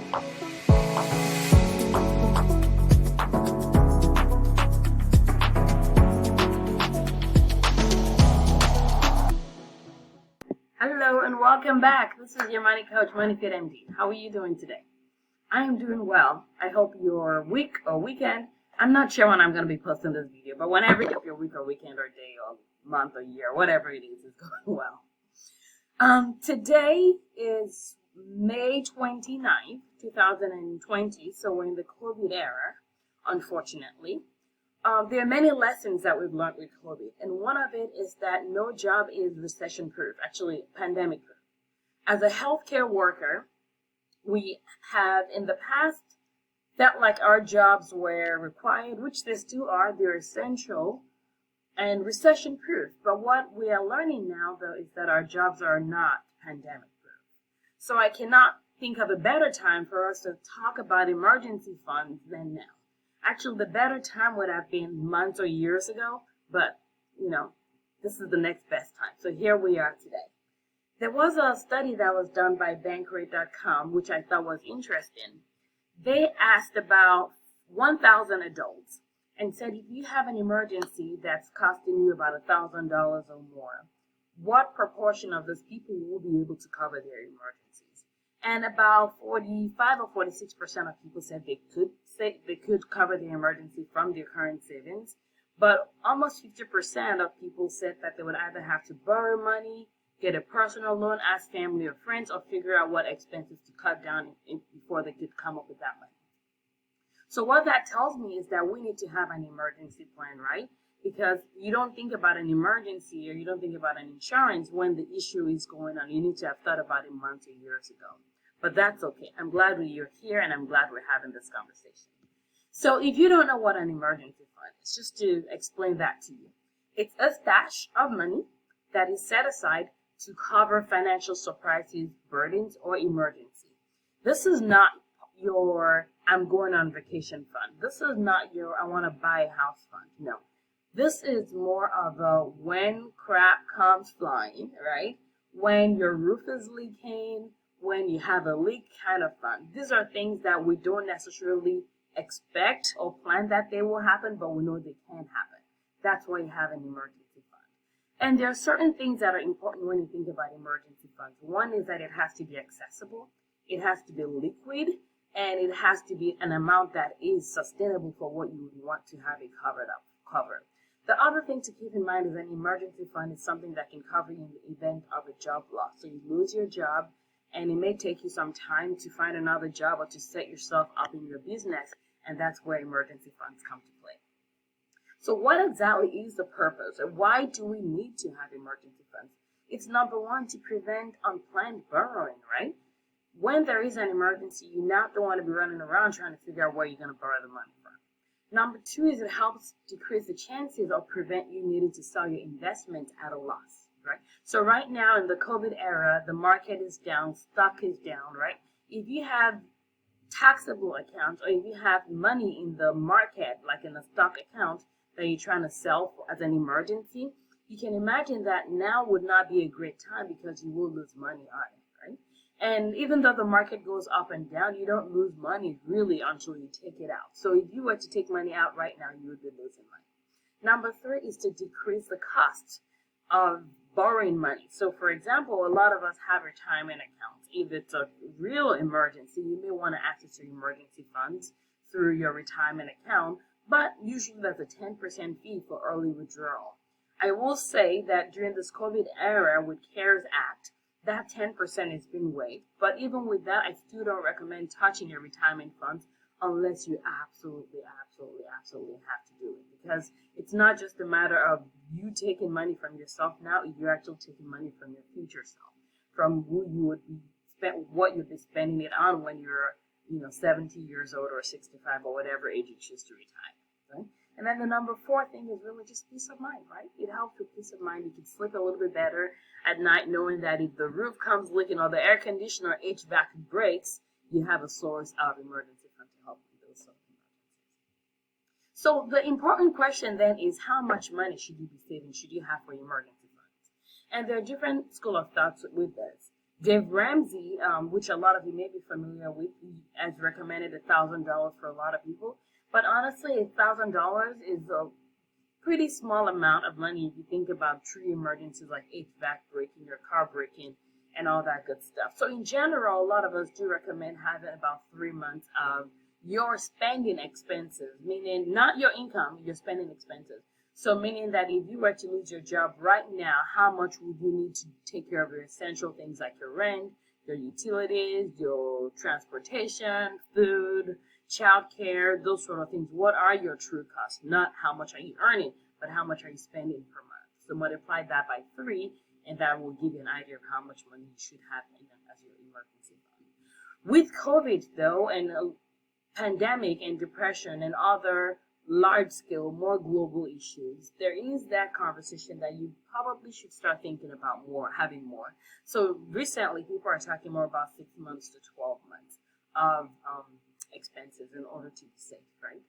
Hello and welcome back. This is your money coach, MoneyFit MD. How are you doing today? I am doing well. I hope your week or weekend, I'm not sure when I'm going to be posting this video, but whenever, if your week or weekend or day or month or year, whatever it is going well. Today is May 29th, 2020, so we're in the COVID era, unfortunately. There are many lessons that we've learned with COVID, and one of it is that no job is recession-proof, actually pandemic-proof. As a healthcare worker, we have in the past felt like our jobs were required, which they still are, they're essential and recession-proof. But what we are learning now, though, is that our jobs are not pandemic-proof. So I cannot think of a better time for us to talk about emergency funds than now. Actually, the better time would have been months or years ago, but, this is the next best time. So here we are today. There was a study that was done by Bankrate.com, which I thought was interesting. They asked about 1,000 adults and said, if you have an emergency that's costing you about $1,000 or more, what proportion of those people will be able to cover their emergencies? And about 45 or 46% of people said they could cover the emergency from their current savings, but almost 50% of people said that they would either have to borrow money, get a personal loan, ask family or friends, or figure out what expenses to cut down before they could come up with that money. So what that tells me is that we need to have an emergency plan, right? Because you don't think about an emergency or you don't think about an insurance when the issue is going on. You need to have thought about it months or years ago. But that's okay. I'm glad you're here and I'm glad we're having this conversation. So if you don't know what an emergency fund is, just to explain that to you, it's a stash of money that is set aside to cover financial surprises, burdens, or emergency. This is not your I'm going on vacation fund. This is not your I want to buy a house fund. No. This is more of a when crap comes flying, right? When your roof is leaking, when you have a leak kind of fund. These are things that we don't necessarily expect or plan that they will happen, but we know they can happen. That's why you have an emergency fund. And there are certain things that are important when you think about emergency funds. One is that it has to be accessible, it has to be liquid, and it has to be an amount that is sustainable for what you would want to have it covered. The other thing to keep in mind is an emergency fund is something that can cover you in the event of a job loss. So you lose your job, and it may take you some time to find another job or to set yourself up in your business, and that's where emergency funds come to play. So what exactly is the purpose, or why do we need to have emergency funds? It's number one, to prevent unplanned borrowing, right? When there is an emergency, you not don't want to be running around trying to figure out where you're going to borrow the money from. Number two is it helps decrease the chances or prevent you needing to sell your investment at a loss, right? So right now in the COVID era, the market is down, stock is down, right? If you have taxable accounts or if you have money in the market, like in a stock account that you're trying to sell as an emergency, you can imagine that now would not be a great time because you will lose money on it, right? And even though the market goes up and down, you don't lose money really until you take it out. So if you were to take money out right now, you would be losing money. Number three is to decrease the cost of borrowing money. So for example, a lot of us have retirement accounts. If it's a real emergency, you may want to access your emergency funds through your retirement account, but usually there's a 10% fee for early withdrawal. I will say that during this COVID era with CARES Act, that 10% has been waived. But even with that, I still don't recommend touching your retirement funds unless you absolutely have to do it. Because it's not just a matter of you taking money from yourself now, you're actually taking money from your future self, from who you would be what you'd be spending it on when you're 70 years old or 65 or whatever age you choose to retire. Right? And then the number four thing is really just peace of mind, right? It helps with peace of mind. You can sleep a little bit better at night knowing that if the roof comes leaking or the air conditioner or HVAC breaks, you have a source of emergency fund to help with those sort of emergencies. So the important question then is, how much money should you be saving, should you have for emergency funds? And there are different school of thoughts with this. Dave Ramsey, which a lot of you may be familiar with, has recommended $1,000 for a lot of people. But honestly, $1,000 is a pretty small amount of money if you think about true emergencies like HVAC breaking or car breaking and all that good stuff. So in general, a lot of us do recommend having about 3 months of your spending expenses, meaning not your income, your spending expenses. So meaning that if you were to lose your job right now, how much would you need to take care of your essential things like your rent, your utilities, your transportation, food, childcare, those sort of things? What are your true costs? Not how much are you earning, but how much are you spending per month? So multiply that by 3, and that will give you an idea of how much money you should have in as your emergency fund. With COVID, though, and a pandemic and depression and other large-scale, more global issues, there is that conversation that you probably should start thinking about more, having more. So recently, people are talking more about 6 months to 12 months of expenses in order to be safe, right?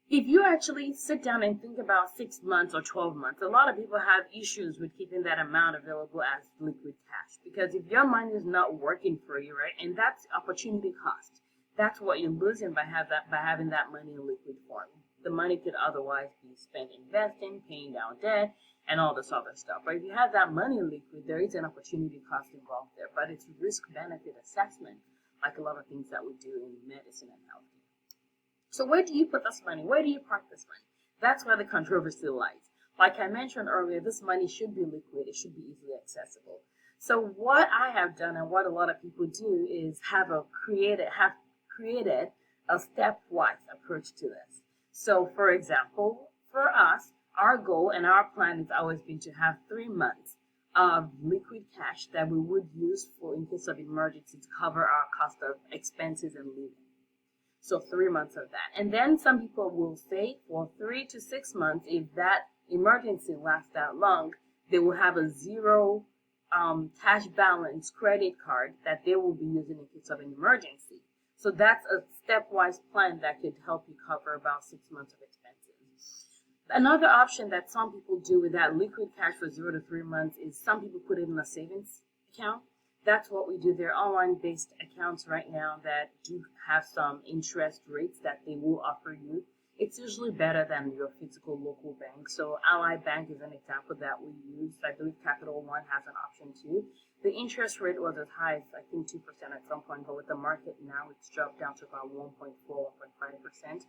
If you actually sit down and think about 6 months or 12 months, a lot of people have issues with keeping that amount available as liquid cash, because if your money is not working for you, right, and that's opportunity cost. That's what you're losing by having that money in liquid form. The money could otherwise be spent investing, paying down debt, and all this other stuff. But if you have that money in liquid, there is an opportunity cost involved there. But it's risk-benefit assessment, like a lot of things that we do in medicine and healthcare. So where do you put this money? Where do you park this money? That's where the controversy lies. Like I mentioned earlier, this money should be liquid. It should be easily accessible. So what I have done and what a lot of people do is have created a stepwise approach to this. So, for example, for us, our goal and our plan has always been to have 3 months of liquid cash that we would use for in case of emergency to cover our cost of expenses and living. So 3 months of that. And then some people will say for 3 to 6 months, if that emergency lasts that long, they will have a zero cash balance credit card that they will be using in case of an emergency. So that's a stepwise plan that could help you cover about 6 months of expenses. Another option that some people do with that liquid cash for 0 to 3 months is some people put it in a savings account. That's what we do. There are online-based accounts right now that do have some interest rates that they will offer you. It's usually better than your physical local bank. So Ally Bank is an example that we use. I believe Capital One has an option too. The interest rate was as high as I think 2% at some point, but with the market now, it's dropped down to about 1.4, 1.5%.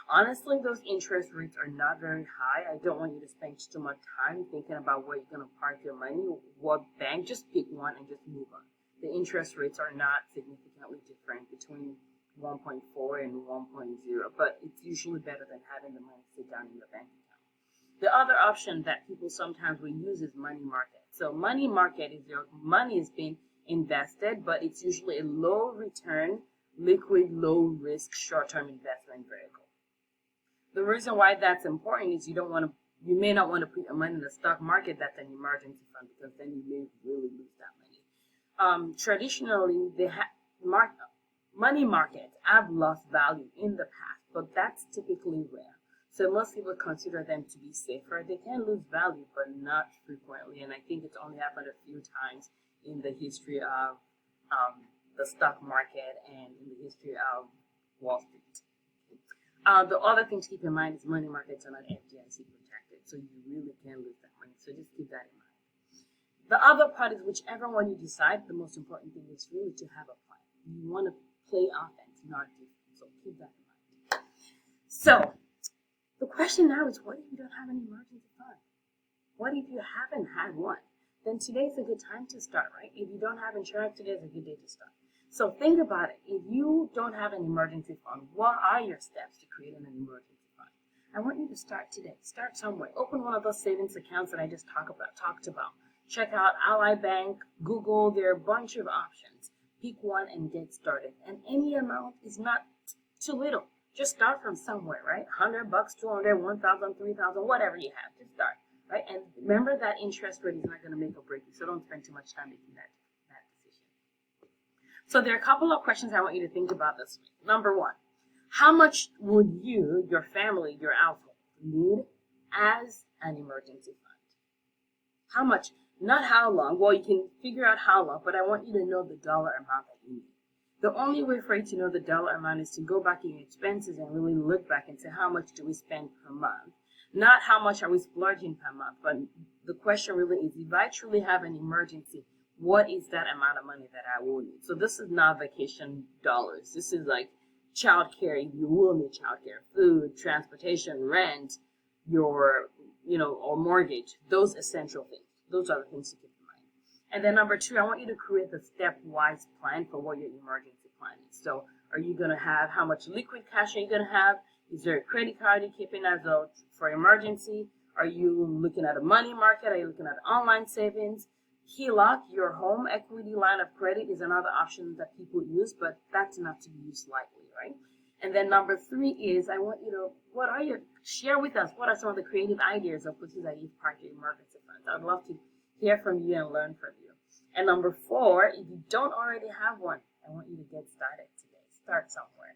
Honestly, those interest rates are not very high. I don't want you to spend too much time thinking about where you're going to park your money, what bank. Just pick one and just move on. The interest rates are not significantly different between 1.4 and 1.0, but it's usually better than having the money sit down in your bank account. The other option that people sometimes will use is money market. So money market is your money is being invested, but it's usually a low return, liquid, low risk, short-term investment vehicle. The reason why that's important is you may not want to put your money in the stock market that's an emergency fund, because then you may really lose that money. Traditionally, money markets have lost value in the past, but that's typically rare. So most people consider them to be safer. They can lose value, but not frequently. And I think it's only happened a few times in the history of the stock market and in the history of Wall Street. The other thing to keep in mind is money markets are not FDIC protected, so you really can lose that money. So just keep that in mind. The other part is whichever one you decide, the most important thing is really to have a plan. You want to play offense, not defense. So keep that in mind. So the question now is, what if you don't have an emergency fund? What if you haven't had one? Then today's a good time to start, right? If you don't have insurance, today's a good day to start. So think about it. If you don't have an emergency fund, what are your steps to creating an emergency fund? I want you to start today. Start somewhere. Open one of those savings accounts that I just talked about. Check out Ally Bank, Google. There are a bunch of options. Pick one and get started. And any amount is not too little. Just start from somewhere, right? $100, $200, $1,000, $3,000, whatever you have. Just start, right? And remember that interest rate is not going to make or break you, so don't spend too much time making that decision. So there are a couple of questions I want you to think about this week. Number one, how much would you, your family, your household need as an emergency fund? How much? Not how long. Well, you can figure out how long, but I want you to know the dollar amount that you need. The only way for you to know the dollar amount is to go back in your expenses and really look back and say, how much do we spend per month? Not how much are we splurging per month, but the question really is, if I truly have an emergency, what is that amount of money that I will need? So this is not vacation dollars. This is like childcare. You will need childcare, food, transportation, rent, your, or mortgage, those essential things. Those are the things to keep in mind. And then number 2, I want you to create the stepwise plan for what your emergency plan is. So are you going to have, how much liquid cash are you going to have? Is there a credit card you're keeping as a for emergency? Are you looking at a money market? Are you looking at online savings? HELOC, your home equity line of credit, is another option that people use, but that's not to be used lightly, right? And then number 3 is, I want you to, share with us, what are some of the creative ideas of places that you've parked your emergency funds? I'd love to hear from you and learn from you. And number 4, if you don't already have one, I want you to get started today. Start somewhere.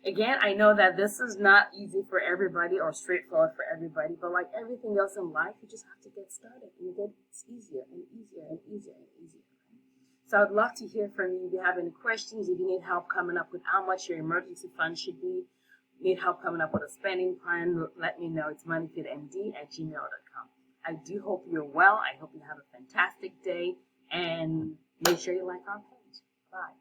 Again, I know that this is not easy for everybody or straightforward for everybody, but like everything else in life, you just have to get started. And it gets easier and easier and easier and easier. So I'd love to hear from you. If you have any questions, if you need help coming up with how much your emergency fund should be, need help coming up with a spending plan, let me know. It's moneyfitmd@gmail.com. I do hope you're well. I hope you have a fantastic day, and make sure you like our page. Bye.